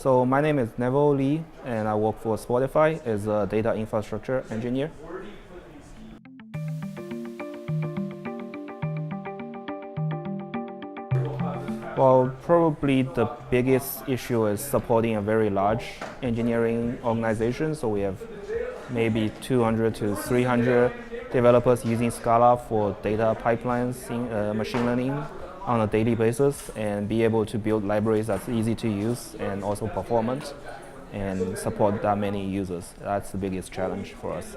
So my name is Neville Li, and I work for Spotify as a data infrastructure engineer. Well, probably the biggest issue is supporting a very large engineering organization. So we have maybe 200 to 300 developers using Scala for data pipelines in machine learning on a daily basis, and be able to build libraries that's easy to use and also performant and support that many users. That's the biggest challenge for us.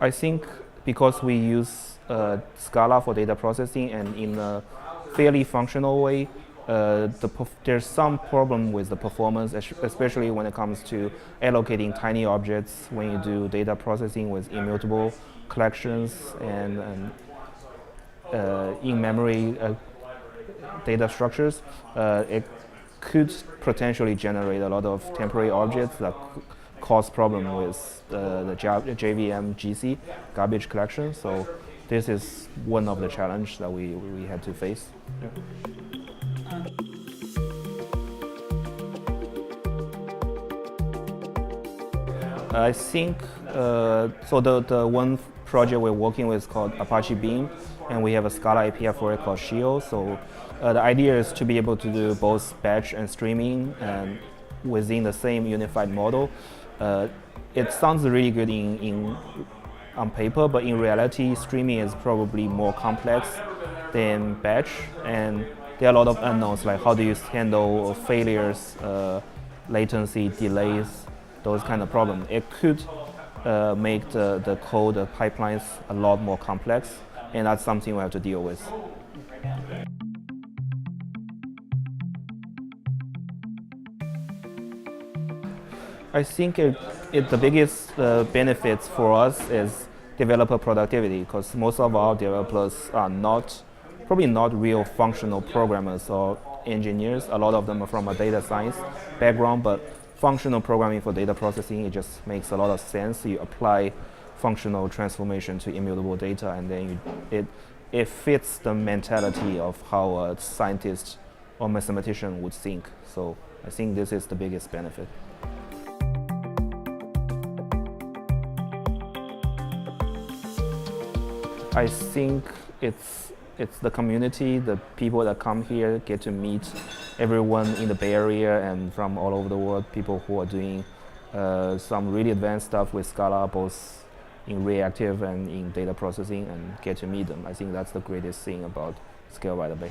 I think because we use Scala for data processing and in a fairly functional way, there's some problem with the performance, especially when it comes to allocating tiny objects when you do data processing with immutable collections and in-memory data structures. It could potentially generate a lot of temporary objects that cause problem with the JVM GC, garbage collection. So this is one of the challenges that we had to face. Yeah. I think, so the one project we're working with is called Apache Beam, and we have a Scala API for it called Shield. So the idea is to be able to do both batch and streaming and within the same unified model. It sounds really good on paper, but in reality, streaming is probably more complex than batch, and there are a lot of unknowns, like how do you handle failures, latency, delays, those kind of problems. It could make the code, the pipelines a lot more complex, and that's something we have to deal with. I think the biggest benefits for us is developer productivity, because most of our developers are probably not real functional programmers or engineers. A lot of them are from a data science background, but functional programming for data processing, it just makes a lot of sense. You apply functional transformation to immutable data, and then it fits the mentality of how a scientist or mathematician would think. So I think this is the biggest benefit. I think it's the community, the people that come here get to meet everyone in the Bay Area and from all over the world, people who are doing some really advanced stuff with Scala, both in reactive and in data processing, and get to meet them. I think that's the greatest thing about Scale by the Bay.